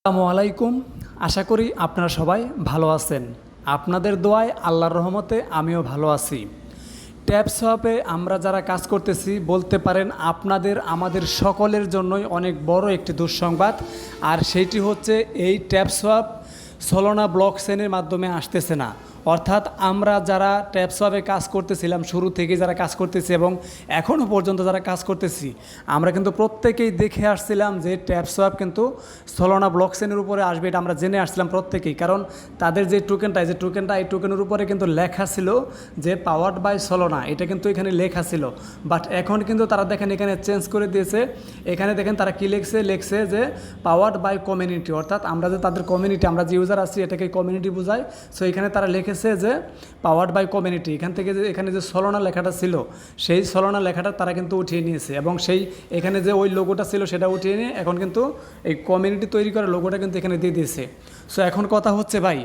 আসসালামু আলাইকুম। আশা করি আপনারা সবাই ভালো আছেন। আপনাদের দোয়ায় আল্লাহর রহমতে আমিও ভালো আছি। ট্যাপ সোয়াপে আমরা যারা কাজ করতেছি বলতে পারেন আপনাদের আমাদের সকলের জন্যই অনেক বড় একটি দুঃসংবাদ। আর সেইটি হচ্ছে এই ট্যাপ সোয়াপ সলোনা ব্লক চেইনের মাধ্যমে আসতেছে না। অর্থাৎ আমরা যারা ট্যাপ সোয়াপে কাজ করতেছিলাম শুরু থেকে যারা কাজ করতেছি এবং এখনও পর্যন্ত যারা কাজ করতেছি আমরা কিন্তু প্রত্যেকেই দেখে আসছিলাম যে ট্যাপ সোয়াপ কিন্তু সলোনা ব্লক চেইনের উপরে আসবে, এটা আমরা জেনে আসছিলাম প্রত্যেকেই। কারণ তাদের যে টোকেনটা এই টোকেনের উপরে কিন্তু লেখা ছিল যে পাওয়ার্ড বাই সলোনা, এটা কিন্তু এখানে লেখা ছিল। বাট এখন কিন্তু তারা দেখেন এখানে চেঞ্জ করে দিয়েছে। এখানে দেখেন তারা কী লেখছে যে পাওয়ার্ড বাই কমিউনিটি, অর্থাৎ আমরা যে তাদের কমিউনিটি, আমরা যে ইউজার আছি এটাকে কমিউনিটি বোঝায়। সো এখানে তারা লিখেছে যে পাওয়ার্ড বাই কমিউনিটি। এখান থেকে যে এখানে যে সলোনা লেখাটা ছিল সেই সলোনা লেখাটা তারা কিন্তু উঠিয়ে নিয়েছে এবং সেই এখানে যে ওই লোগোটা ছিল সেটা উঠিয়ে নিয়ে এখন কিন্তু এই কমিউনিটি তৈরি করা লোগোটা কিন্তু এখানে দিয়ে দিয়েছে। সো এখন কথা হচ্ছে ভাই,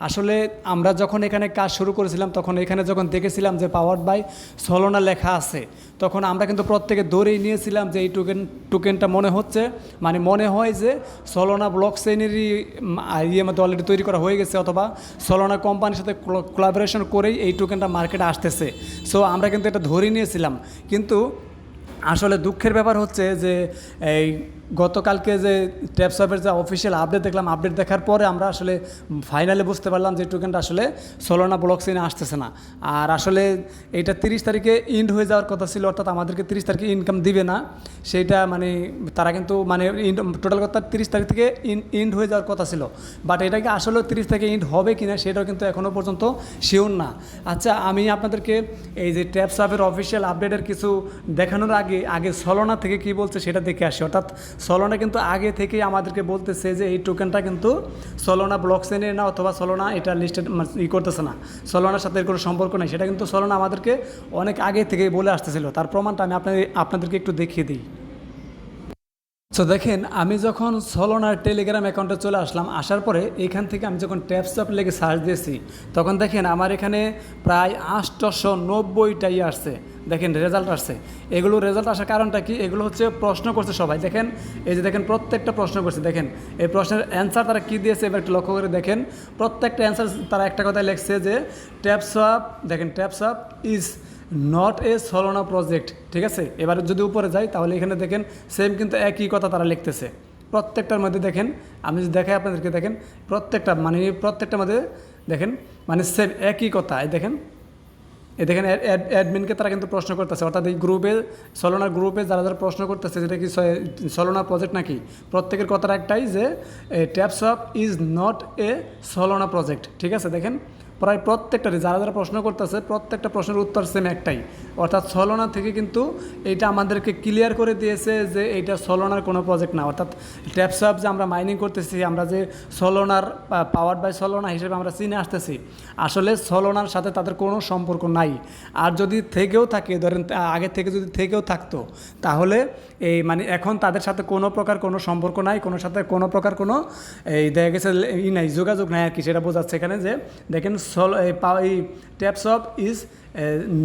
আসলে আমরা যখন এখানে কাজ শুরু করেছিলাম তখন এখানে যখন দেখেছিলাম যে পাওয়ার্ড বাই সলোনা লেখা আছে তখন আমরা কিন্তু প্রত্যেকে ধরেই নিয়েছিলাম যে এই টোকেনটা মনে হয় যে সলোনা ব্লক চেইনেরই মধ্যে অলরেডি তৈরি করা হয়ে গেছে, অথবা সলোনা কোম্পানির সাথে কোলাবোরেশন করেই এই টোকেনটা মার্কেটে আসতেছে। সো আমরা কিন্তু এটা ধরেই নিয়েছিলাম। কিন্তু আসলে দুঃখের ব্যাপার হচ্ছে যে এই গতকালকে যে ট্যাপ সোয়াপের যে অফিসিয়াল আপডেট দেখলাম, আপডেট দেখার পরে আমরা আসলে ফাইনালি বুঝতে পারলাম যে টোকেনটা আসলে সলোনা ব্লক চেইনে আসতেছে না। আর আসলে এটা 30 তারিখে ইন্ড হয়ে যাওয়ার কথা ছিল, অর্থাৎ আমাদেরকে 30 তারিখে ইনকাম দিবে না সেইটা তারা কিন্তু টোটাল কথা 30 তারিখ থেকে ইন্ড হয়ে যাওয়ার কথা ছিল। বাট এটাকে আসলে 30 তারিখে ইন্ড হবে কিনা সেটাও কিন্তু এখনও পর্যন্ত শিওর না। আচ্ছা, আমি আপনাদেরকে এই যে ট্যাপ সোয়াপের অফিসিয়াল আপডেটের কিছু দেখানোর আগে সলোনা থেকে কি বলছে সেটা দেখে আসি। অর্থাৎ সলোনা কিন্তু আগে থেকেই আমাদেরকে বলতেছে যে এই টোকেনটা কিন্তু সলোনা ব্লক চেইনে না, অথবা সলোনা এটা লিস্টেড করতেছে না, সলোনার সাথে কোনো সম্পর্ক নেই। সেটা কিন্তু সলোনা আমাদেরকে অনেক আগে থেকেই বলে আসতেছিল। তার প্রমাণটা আমি আপনাদেরকে একটু দেখিয়ে দিই। তো দেখেন, আমি যখন সলোনার টেলিগ্রাম অ্যাকাউন্টে চলে আসলাম, আসার পরে এখান থেকে আমি যখন ট্যাপ সোয়াপ লেগে সার্চ দিয়েছি তখন দেখেন আমার এখানে প্রায় 890টাই আসছে। দেখেন রেজাল্ট আসছে। এগুলো রেজাল্ট আসার কারণটা কি? এগুলো হচ্ছে প্রশ্ন করছে সবাই। দেখেন এই যে দেখেন প্রত্যেকটা প্রশ্ন করছে। দেখেন এই প্রশ্নের অ্যান্সার তারা কী দিয়েছে এবার একটু লক্ষ্য করে দেখেন। প্রত্যেকটা অ্যান্সার তারা একটা কথায় লিখছে যে ট্যাপ সোয়াপ, দেখেন tap swap is not a সলোনা project. ঠিক আছে, এবার যদি উপরে যাই তাহলে এখানে দেখেন সেম কিন্তু একই কথা তারা লিখতেছে প্রত্যেকটার মধ্যে। দেখেন আমি যদি দেখাই আপনাদেরকে, দেখেন প্রত্যেকটার মধ্যে দেখেন সেম একই কথা। এই দেখেন অ্যাডমিনকে তারা কিন্তু প্রশ্ন করতেছে, অর্থাৎ এই সলোনার গ্রুপে যারা যারা প্রশ্ন করতেছে যেটা কি সলোনা প্রজেক্ট নাকি, প্রত্যেকের কথাটা একটাই যে tap swap is not a সলোনা project. ঠিক আছে, দেখেন প্রায় প্রত্যেকটারই যারা যারা প্রশ্ন করতেছে প্রত্যেকটা প্রশ্নের উত্তর সেম একটাই, অর্থাৎ সলোনা থেকে কিন্তু এইটা আমাদেরকে ক্লিয়ার করে দিয়েছে যে এইটা সলোনার কোনো প্রজেক্ট না। অর্থাৎ ট্যাপ সোয়াপ যে আমরা মাইনিং করতেছি, আমরা যে সলোনার পাওয়ার্ড বাই সলোনা হিসেবে আমরা চিনে আসতেছি, আসলে সলোনার সাথে তাদের কোনো সম্পর্ক নাই। আর যদি থেকেও থাকে, ধরেন আগে থেকে যদি থেকেও থাকতো তাহলে এই এখন তাদের সাথে কোনো প্রকার কোনো সম্পর্ক নাই, কোনো প্রকার কোনো এই দেখা গেছে নাই, যোগাযোগ নাই আর কি। সেটা বোঝাচ্ছে এখানে যে দেখেন এই tap swap is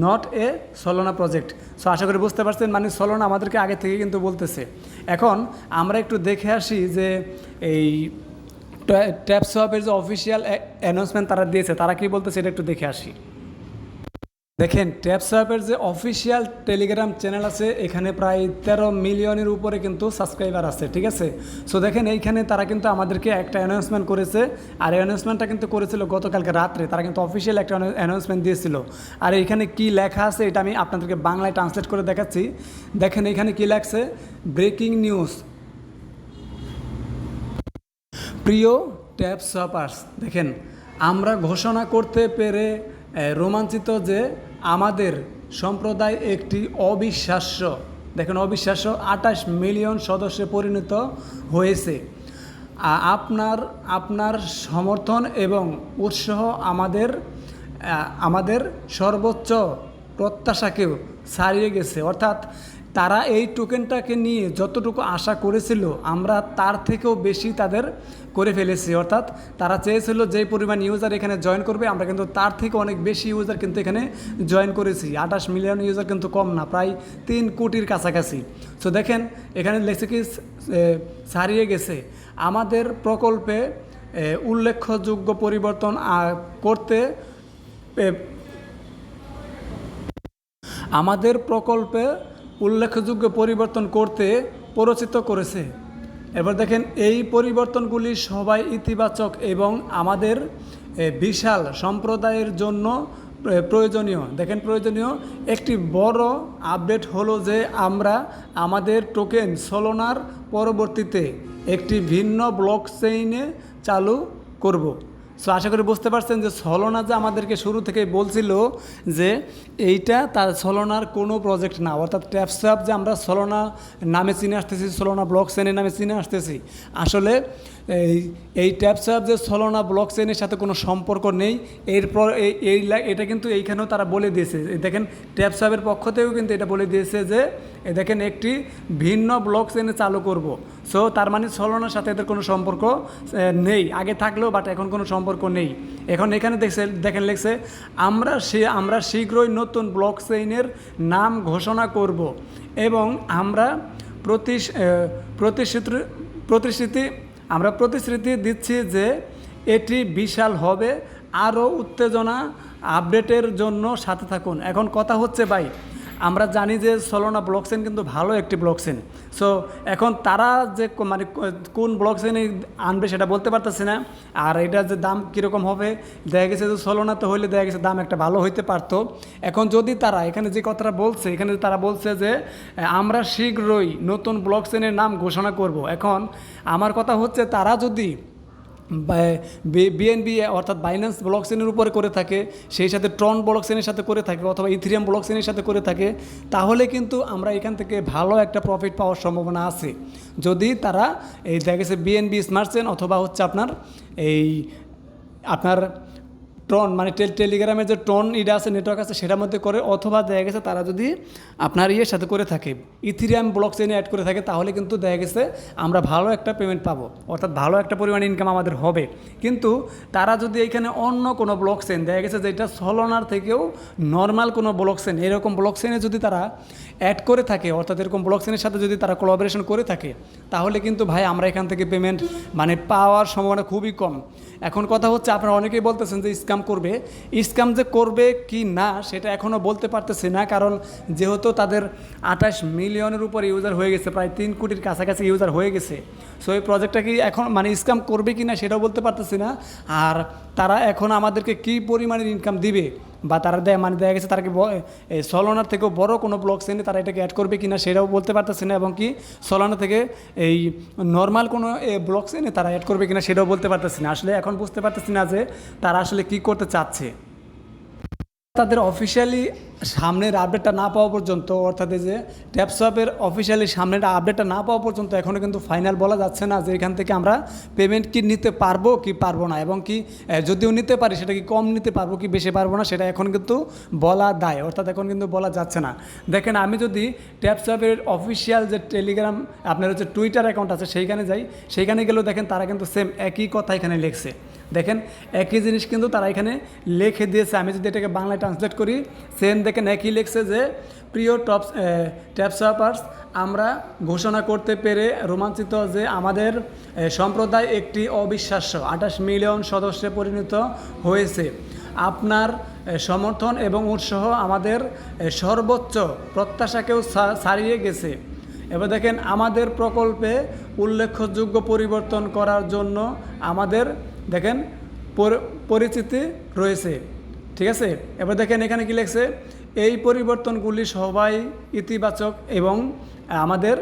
not a সলোনা project. So আশা করি বুঝতে পারছেন, সলোনা আমাদেরকে আগে থেকে কিন্তু বলতেছে। এখন আমরা একটু দেখে আসি যে এই ট্যাপ সোয়াপের যে অফিসিয়াল অ্যানাউন্সমেন্ট তারা দিয়েছে তারা কি বলতেছে এটা একটু দেখে আসি। দেখেন ট্যাপ সোয়াপের যে অফিসিয়াল টেলিগ্রাম চ্যানেল আছে এখানে প্রায় 13 মিলিয়নের উপরে কিন্তু সাবস্ক্রাইবার আছে। ঠিক আছে, সো দেখেন এইখানে তারা কিন্তু আমাদেরকে একটা অ্যানাউন্সমেন্ট করেছে, আর এই অ্যানাউন্সমেন্টটা কিন্তু করেছিল গতকালকে রাত্রে। তারা কিন্তু অফিসিয়াল একটা অ্যানাউন্সমেন্ট দিয়েছিল। আর এইখানে কি লেখা আছে এটা আমি আপনাদেরকে বাংলায় ট্রান্সলেট করে দেখাচ্ছি। দেখেন এইখানে কি লেখছে, ব্রেকিং নিউজ। প্রিয় ট্যাপ সোয়াপার্স, দেখেন আমরা ঘোষণা করতে পেরে রোমাঞ্চিত যে আমাদের সম্প্রদায় একটি অবিশ্বাস্য 28 মিলিয়ন সদস্যে পরিণত হয়েছে। আপনার সমর্থন এবং উৎসাহ আমাদের সর্বোচ্চ প্রত্যাশাকেও ছাড়িয়ে গেছে। অর্থাৎ তারা এই টোকেনটাকে নিয়ে যতটুকু আশা করেছিল আমরা তার থেকেও বেশি তাদের করে ফেলেছি। অর্থাৎ তারা চেয়েছিল যে পরিমাণ ইউজার এখানে জয়েন করবে, আমরা কিন্তু তার থেকে অনেক বেশি ইউজার কিন্তু এখানে জয়েন করেছি। 28 মিলিয়ন ইউজার কিন্তু কম না, প্রায় 3 কোটির কাছাকাছি। সো দেখেন এখানে লেখছে কি ছাড়িয়ে গেছে আমাদের প্রকল্পে উল্লেখযোগ্য পরিবর্তন করতে আমাদের প্রকল্পে উল্লেখযোগ্য পরিবর্তন করতে প্ররোচিত করেছে। এবার দেখেন এই পরিবর্তনগুলি সবাই ইতিবাচক এবং আমাদের বিশাল সম্প্রদায়ের জন্য প্রয়োজনীয়। দেখেন প্রয়োজনীয় একটি বড় আপডেট হলো যে আমরা আমাদের টোকেন সোলোনার পরবর্তীতে একটি ভিন্ন ব্লক চেইনে চালু করব। সো আশা করি বুঝতে পারছেন যে সলোনা যে আমাদেরকে শুরু থেকে বলছিল যে এইটা তার সলোনার কোনো প্রজেক্ট না, অর্থাৎ ট্যাপসঅ্যাপ যে আমরা সলোনা নামে চিনে আসতেছি, সলোনা ব্লক চেইনের নামে চিনে আসতেছি, আসলে এই ট্যাপসঅ্যাপ যে সলোনা ব্লক চেইনের সাথে কোনো সম্পর্ক নেই। এরপর এটা কিন্তু এইখানেও তারা বলে দিয়েছে, দেখেন ট্যাপসঅ্যাপের পক্ষ থেকেও কিন্তু এটা বলে দিয়েছে যে দেখেন একটি ভিন্ন ব্লক চেইনে চালু করব। সো তার মানে সলোনার সাথে এদের কোনো সম্পর্ক নেই, আগে থাকলেও বাট এখন কোনো সম্পর্ক নেই। এখন এখানে দেখেন লিখছে আমরা শীঘ্রই নতুন ব্লক চেইনের নাম ঘোষণা করব এবং আমরা প্রতিশ্রুতি দিচ্ছি যে এটি বিশাল হবে। আরও উত্তেজনা আপডেটের জন্য সাথে থাকুন। এখন কথা হচ্ছে ভাই, আমরা জানি যে সলোনা ব্লকচেন কিন্তু ভালো একটি ব্লকচেন। সো এখন তারা যে মানে কোন ব্লকচেনে আনবে সেটা বলতে পারতেছে না। আর এটা যে দাম কীরকম হবে, দেখা গেছে যে সলোনাতে হইলে দেখা গেছে দাম একটা ভালো হইতে পারতো। এখন যদি তারা এখানে যে কথাটা বলছে, এখানে তারা বলছে যে আমরা শীঘ্রই নতুন ব্লকচেনের নাম ঘোষণা করব। এখন আমার কথা হচ্ছে তারা যদি বিএনবি অর্থাৎ বাইন্যান্স ব্লকচেনের উপরে করে থাকে, সেই সাথে ট্রন ব্লকচেনের সাথে করে থাকে অথবা ইথেরিয়াম ব্লকচেনের সাথে করে থাকে, তাহলে কিন্তু আমরা এখান থেকে ভালো একটা প্রফিট পাওয়ার সম্ভাবনা আছে। যদি তারা এই দেখা গেছে বিএনবি স্মার্ট চেইন অথবা হচ্ছে আপনার ট্রন মানে টেলিগ্রামের যে ট্রন ইটা আছে নেটওয়ার্ক আছে সেটার মধ্যে করে, অথবা দেখা গেছে তারা যদি আপনার ইয়ের সাথে করে থাকে ইথেরিয়াম ব্লকচেইনে অ্যাড করে থাকে, তাহলে কিন্তু দেখা গেছে আমরা ভালো একটা পেমেন্ট পাবো, অর্থাৎ ভালো একটা পরিমাণ ইনকাম আমাদের হবে। কিন্তু তারা যদি এইখানে অন্য কোনো ব্লকচেইন দেখা গেছে যেটা সলোনার থেকেও নর্মাল কোনো ব্লকচেইন, এরকম ব্লকচেইনে যদি তারা অ্যাড করে থাকে, অর্থাৎ এরকম ব্লকচেইনের সাথে যদি তারা কোলাবোরেশন করে থাকে, তাহলে কিন্তু ভাই আমরা এখান থেকে পেমেন্ট মানে পাওয়ার সম্ভাবনা খুবই কম। এখন কথা হচ্ছে আপনারা অনেকেই বলতেছেন যে স্ক্যাম করবে, স্ক্যাম যে করবে কি না সেটা এখনও বলতে পারতেছি না, কারণ যেহেতু তাদের 28 মিলিয়নের উপর ইউজার হয়ে গেছে, প্রায় 3 কোটির কাছাকাছি ইউজার হয়ে গেছে। সো এই প্রজেক্টটা কি এখন মানে স্ক্যাম করবে কি না সেটাও বলতে পারতেছি না। আর তারা এখন আমাদেরকে কী পরিমাণের ইনকাম দিবে বা তারা মানে দেখা গেছে তারা কি সলোনার থেকেও বড় কোনো ব্লকচেইনে তারা এটাকে অ্যাড করবে কিনা সেটাও বলতে পারতেছে না, এবং কি সলোনা থেকে এই নর্মাল কোনো ব্লকচেইনে তারা অ্যাড করবে কিনা সেটাও বলতে পারতেছি না। আসলে এখন বুঝতে পারতেছি না যে তারা আসলে কি করতে চাচ্ছে। তাদের অফিসিয়ালি সামনের আপডেটটা না পাওয়া পর্যন্ত, অর্থাৎ যে ট্যাপসঅ্যাপের অফিসিয়ালি সামনের আপডেটটা না পাওয়া পর্যন্ত এখনও কিন্তু ফাইনাল বলা যাচ্ছে না যে এখান থেকে আমরা পেমেন্ট কি নিতে পারবো কি পারবো না, এবং কি যদিও নিতে পারি সেটা কি কম নিতে পারবো কি বেশি পারবো না সেটা এখন কিন্তু বলা দায়, অর্থাৎ এখন কিন্তু বলা যাচ্ছে না। দেখেন আমি যদি ট্যাপসঅ্যাপের অফিসিয়াল যে টেলিগ্রাম আপনার হচ্ছে টুইটার অ্যাকাউন্ট আছে সেইখানে যাই, সেইখানে গেলেও দেখেন তারা কিন্তু সেম একই কথা এখানে লিখছে। দেখেন একই জিনিস কিন্তু তারা এখানে লিখে দিয়েছে। আমি যদি এটাকে বাংলায় ট্রান্সলেট করি, সেম দেখেন একই লিখছে যে প্রিয় ট্যাপসঅ্যাপার্স, আমরা ঘোষণা করতে পেরে রোমাঞ্চিত যে আমাদের সম্প্রদায় একটি অবিশ্বাস্য 28 মিলিয়ন সদস্যে পরিণত হয়েছে। আপনার সমর্থন এবং উৎসাহ আমাদের সর্বোচ্চ প্রত্যাশাকেও ছাড়িয়ে গেছে। এবার দেখেন আমাদের প্রকল্পে উল্লেখযোগ্য পরিবর্তন করার জন্য আমাদের দেখেন পরিচিতি রয়েছে, ঠিক আছে। এবার দেখেন এখানে কি লিখছে, এই পরিবর্তনগুলি সবাই ইতিবাচক এবং আমাদের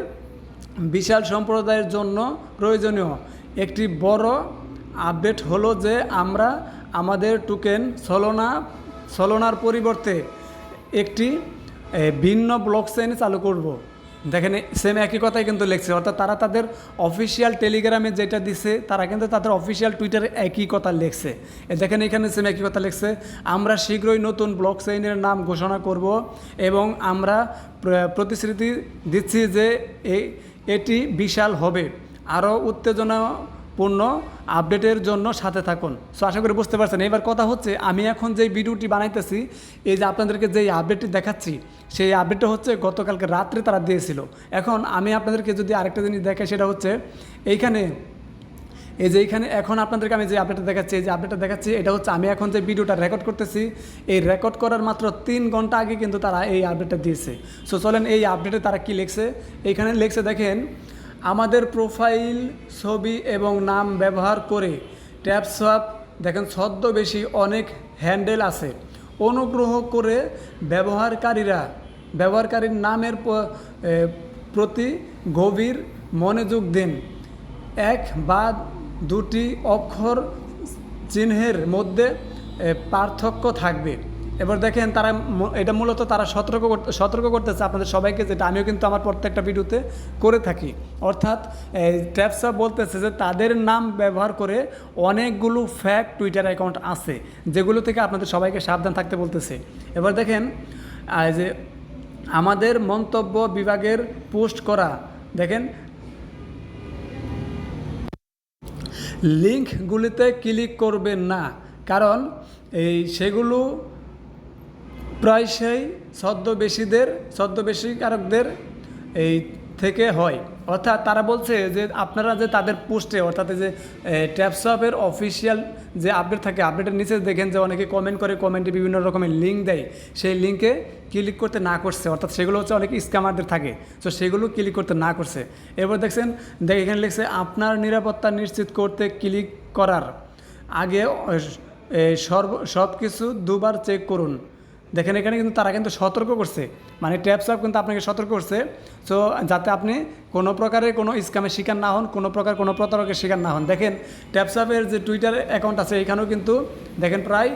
বিশাল সম্প্রদায়ের জন্য প্রয়োজনীয়। একটি বড় আপডেট হলো যে আমরা আমাদের টোকেন সলোনার পরিবর্তে একটি ভিন্ন ব্লকচেইন চালু করব। দেখেন সেম একই কথাই কিন্তু লিখছে, অর্থাৎ তারা তাদের অফিসিয়াল টেলিগ্রামে যেটা দিছে তারা কিন্তু তাদের অফিসিয়াল টুইটারে একই কথা লিখছে। দেখেন এখানে সেম একই কথা লিখছে, আমরা শীঘ্রই নতুন ব্লক চেইনের নাম ঘোষণা করব এবং আমরা প্রতিশ্রুতি দিচ্ছি যে এটি বিশাল হবে। আরও উত্তেজনাপূর্ণ আপডেটের জন্য সাথে থাকুন। সো আশা করি বুঝতে পারছেন। এবার কথা হচ্ছে, আমি এখন যেই ভিডিওটি বানাইতেছি, এই যে আপনাদেরকে যেই আপডেটটি দেখাচ্ছি, সেই আপডেটটা হচ্ছে গতকালকে রাত্রে তারা দিয়েছিল। এখন আমি আপনাদেরকে যদি আরেকটা জিনিস দেখাই, সেটা হচ্ছে এইখানে এখন আপনাদেরকে আমি যে আপডেটটা দেখাচ্ছি, এই যে আপডেটটা দেখাচ্ছি, এটা হচ্ছে আমি এখন যে ভিডিওটা রেকর্ড করতেছি, এই রেকর্ড করার মাত্র 3 ঘন্টা আগে কিন্তু তারা এই আপডেটটা দিয়েছে। সো চলেন এই আপডেটে তারা কি লিখছে। এইখানে লিখছে দেখেন, আমাদের প্রোফাইল ছবি এবং নাম ব্যবহার করে ট্যাপসোয়াপ দেখেন ছদ্মবেশী অনেক হ্যান্ডেল আছে। অনুগ্রহ করে ব্যবহারকারীর নামের প্রতি গভীর মনোযোগ দিন। এক বা দুটি অক্ষর চিহ্নের মধ্যে পার্থক্য থাকবে। এবার দেখেন তারা এটা মূলত তারা সতর্ক করতেছে আপনাদের সবাইকে, যেটা আমিও কিন্তু আমার প্রত্যেকটা ভিডিওতে করে থাকি। অর্থাৎ ট্যাপসা বলতেছে যে তাদের নাম ব্যবহার করে অনেকগুলো ফ্যাক টুইটার অ্যাকাউন্ট আছে, যেগুলো থেকে আপনাদের সবাইকে সাবধান থাকতে বলতেছে। এবার দেখেন যে আমাদের মন্তব্য বিভাগের পোস্ট করা দেখেন লিঙ্কগুলিতে ক্লিক করবেন না, কারণ সেগুলো প্রায়শই ছদ্মবেশীকারকদের থেকে হয়। অর্থাৎ তারা বলছে যে আপনারা যে তাদের পোস্টে, অর্থাৎ যে ট্যাপসপের অফিসিয়াল যে আপডেট থাকে, আপডেটের নিচে দেখেন যে অনেকে কমেন্ট করে, কমেন্টে বিভিন্ন রকমের লিঙ্ক দেয়, সেই লিঙ্কে ক্লিক করতে না করছে। অর্থাৎ সেগুলো হচ্ছে অনেক স্ক্যামারদের থাকে, তো সেগুলো ক্লিক করতে না করছে। এরপর দেখছেন এখানে লিখছে, আপনার নিরাপত্তা নিশ্চিত করতে ক্লিক করার আগে সব কিছু দুবার চেক করুন। দেখেন এখানে কিন্তু তারা কিন্তু সতর্ক করছে, মানে ট্যাপসঅ্যাপ কিন্তু আপনাকে সতর্ক করছে, সো যাতে আপনি কোনো প্রকারের কোনো স্ক্যামের শিকার না হন, কোনো প্রতারকের শিকার না হন। দেখেন ট্যাপসঅ্যাপের যে টুইটার অ্যাকাউন্ট আছে, এখানেও কিন্তু দেখেন প্রায়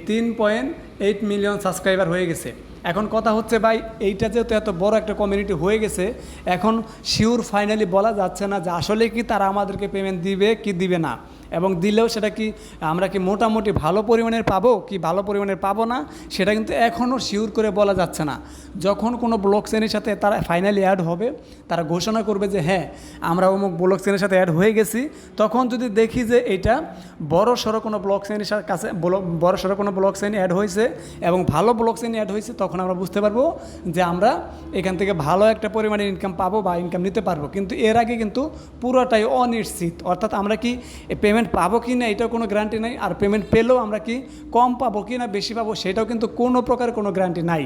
3.8 মিলিয়ন সাবস্ক্রাইবার হয়ে গেছে। এখন কথা হচ্ছে ভাই, এইটা যেহেতু এত বড় একটা কমিউনিটি হয়ে গেছে, এখন শিওর ফাইনালি বলা যাচ্ছে না যে আসলে কি তারা আমাদেরকে পেমেন্ট দিবে কি দিবে না, এবং দিলেও সেটা কি আমরা কি মোটামুটি ভালো পরিমাণের পাবো কি ভালো পরিমাণের পাবো না, সেটা কিন্তু এখনও শিওর করে বলা যাচ্ছে না। যখন কোনো ব্লক চেনের সাথে তারা ফাইনালি অ্যাড হবে, তারা ঘোষণা করবে যে হ্যাঁ আমরা অমুক ব্লক চেনের সাথে অ্যাড হয়ে গেছি, তখন যদি দেখি যে এটা বড় সড়ো কোনো ব্লক চেনের কাছে বড় সড়ো কোনো ব্লক চেন অ্যাড হয়েছে এবং ভালো ব্লক চেন অ্যাড হয়েছে, তখন আমরা বুঝতে পারবো যে আমরা এখান থেকে ভালো একটা পরিমাণে ইনকাম পাবো বা ইনকাম নিতে পারবো। কিন্তু এর আগে কিন্তু পুরোটাই অনিশ্চিত, অর্থাৎ আমরা কি পেমেন্ট পাবো কি না এটাও কোনো গ্যারান্টি নাই, আর পেমেন্ট পেলেও আমরা কি কম পাবো কি না বেশি পাবো সেটাও কিন্তু কোনো প্রকার কোনো গ্যারান্টি নাই।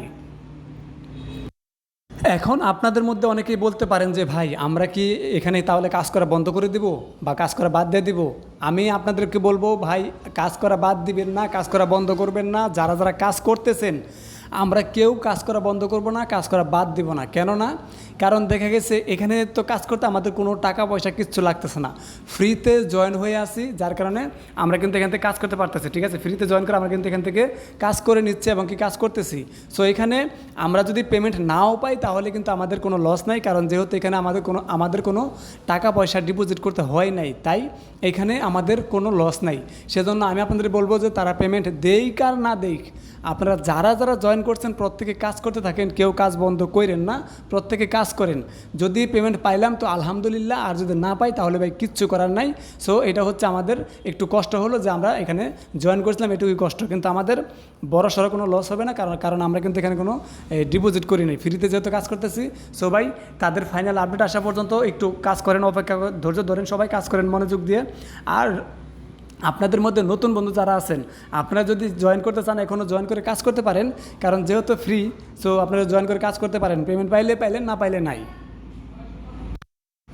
এখন আপনাদের মধ্যে অনেকেই বলতে পারেন যে ভাই আমরা কি এখানে তাহলে কাজ করা বন্ধ করে দিব বা কাজ করা বাদ দিয়ে দিব। আমি আপনাদেরকে বলবো ভাই, কাজ করা বাদ দিবেন না, কাজ করা বন্ধ করবেন না। যারা যারা কাজ করতেছেন, আমরা কেউ কাজ করা বন্ধ করব না, কাজ করা বাদ দিব না। কেননা কারণ দেখা গেছে এখানে তো কাজ করতে আমাদের কোনো টাকা পয়সা কিচ্ছু লাগতেছে না, ফ্রিতে জয়েন হয়ে আসি, যার কারণে আমরা কিন্তু এখান থেকে কাজ করতে পারতেছি। ঠিক আছে, ফ্রিতে জয়েন করে আমরা কিন্তু এখান থেকে কাজ করে নিচ্ছি এবং কি কাজ করতেছি। সো এখানে আমরা যদি পেমেন্ট নাও পাই তাহলে কিন্তু আমাদের কোনো লস নাই, কারণ যেহেতু এখানে আমাদের কোনো টাকা পয়সা ডিপোজিট করতে হয় নাই, তাই এখানে আমাদের কোনো লস নাই। সেজন্য আমি আপনাদের বলবো যে তারা পেমেন্ট দেই আর না দেই, আপনারা যারা যারা জয়েন করছেন প্রত্যেকে কাজ করতে থাকেন, কেউ কাজ বন্ধ করেন না, প্রত্যেকে কাজ করেন। যদি পেমেন্ট পাইলাম তো আলহামদুলিল্লাহ, আর যদি না পাই তাহলে ভাই কিচ্ছু করার নাই। সো এটা হচ্ছে আমাদের একটু কষ্ট হলো যে আমরা এখানে জয়েন করেছিলাম, এটুকুই কষ্ট, কিন্তু আমাদের বড় সড়ো কোনো লস হবে না, কারণ আমরা কিন্তু এখানে কোনো ডিপোজিট করি নাই, ফ্রিতে যেহেতু কাজ করতেছি। সো ভাই তাদের ফাইনাল আপডেট আসা পর্যন্ত একটু কাজ করেন, অপেক্ষা ধৈর্য ধরেন, সবাই কাজ করেন মনোযোগ দিয়ে। আর আপনাদের মধ্যে নতুন বন্ধু যারা আছেন, আপনারা যদি জয়েন করতে চান এখনও জয়েন করে কাজ করতে পারেন, কারণ যেহেতু ফ্রি, সো আপনারা জয়েন করে কাজ করতে পারেন, পেমেন্ট পাইলে পাইলেন, না পাইলে নাই।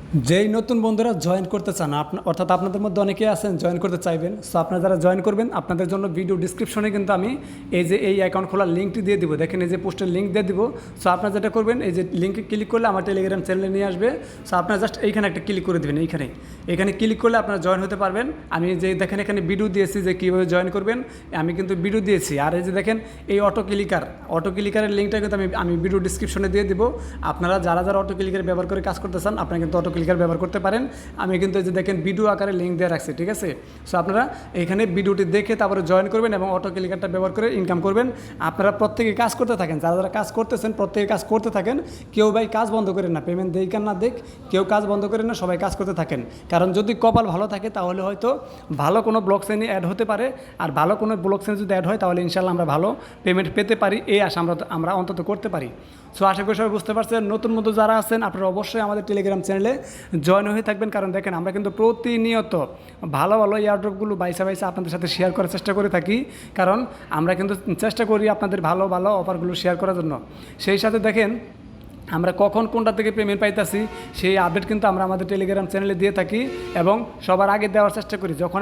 যেই নতুন বন্ধুরা জয়েন করতে চান অর্থাৎ আপনাদের মধ্যে অনেকেই আছেন জয়েন করতে চাইবেন, সো আপনারা যারা জয়েন করবেন আপনাদের জন্য ভিডিও ডিসক্রিপশনে কিন্তু আমি এই অ্যাকাউন্ট খোলার লিঙ্কটি দিয়ে দিব। দেখেন এই যে পোস্টের লিঙ্ক দিয়ে দিব। সো আপনারা যেটা করবেন এই যে লিঙ্কে ক্লিক করলে আমার টেলিগ্রাম চ্যানেলে নিয়ে আসবে। সো আপনারা জাস্ট এইখানে একটা ক্লিক করে দেবেন। এখানে ক্লিক করলে আপনারা জয়েন হতে পারবেন। আমি যে দেখেন এখানে ভিডিও দিয়েছি যে কীভাবে জয়েন করবেন, আমি কিন্তু ভিডিও দিয়েছি। আর এই যে দেখেন এই অটো ক্লিকারের লিঙ্কটা কিন্তু আমি ভিডিও ডিসক্রিপশনে দিয়ে দিব। আপনারা যারা অটো ক্লিকার ব্যবহার করে কাজ করতে চান আপনারা কিন্তু অটো ক্লিকার ব্যবহার করতে পারেন। আমি কিন্তু এই যে দেখেন ভিডিও আকারে লিঙ্ক দিয়ে রাখছি, ঠিক আছে। সো আপনারা এখানে ভিডিওটি দেখে তারপরে জয়েন করবেন এবং অটো ক্লিকারটা ব্যবহার করে ইনকাম করবেন। আপনারা প্রত্যেকে কাজ করতে থাকেন, যারা কাজ করতেছেন প্রত্যেকে কাজ করতে থাকেন। কেউ ভাই কাজ বন্ধ করেন না, পেমেন্ট দেই না দেখ, কেউ কাজ বন্ধ করেন না, সবাই কাজ করতে থাকেন। কারণ যদি কপাল ভালো থাকে তাহলে হয়তো ভালো কোনো ব্লক চেইনে অ্যাড হতে পারে। আর ভালো কোনো ব্লক চেইনে যদি অ্যাড হয় তাহলে ইনশাল্লাহ আমরা ভালো পেমেন্ট পেতে পারি, এই আশা আমরা অন্তত করতে পারি। সো আশা করি সবাই বুঝতে পারছেন। নতুন যারা আছেন আপনারা অবশ্যই আমাদের টেলিগ্রাম চ্যানেলে জয়েন হয়ে থাকবেন। কারণ দেখেন আমরা কিন্তু প্রতিনিয়ত ভালো এয়ারড্রপগুলো বাইসা আপনাদের সাথে শেয়ার করার চেষ্টা করে থাকি। কারণ আমরা কিন্তু চেষ্টা করি আপনাদের ভালো অফারগুলো শেয়ার করার জন্য। সেই সাথে দেখেন আমরা কখন কোনটা থেকে পেমেন্ট পাইতেছি সেই আপডেট কিন্তু আমরা আমাদের টেলিগ্রাম চ্যানেলে দিয়ে থাকি এবং সবার আগে দেওয়ার চেষ্টা করি। যখন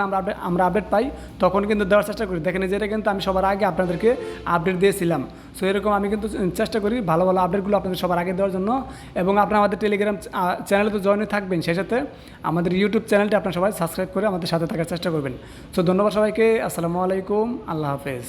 আমরা আপডেট পাই তখন কিন্তু দেওয়ার চেষ্টা করি। দেখেন যেটা কিন্তু আমি সবার আগে আপনাদেরকে আপডেট দিয়েছিলাম। সো এরকম আমি কিন্তু চেষ্টা করি ভালো আপডেটগুলো আপনাদের সবার আগে দেওয়ার জন্য। এবং আপনারা আমাদের টেলিগ্রাম চ্যানেলে তো জয়েন থাকবেন, সেই সাথে আমাদের ইউটিউব চ্যানেলটি আপনারা সবাই সাবস্ক্রাইব করে আমাদের সাথে থাকার চেষ্টা করবেন। সো ধন্যবাদ সবাইকে। আসসালামু আলাইকুম, আল্লাহ হাফেজ।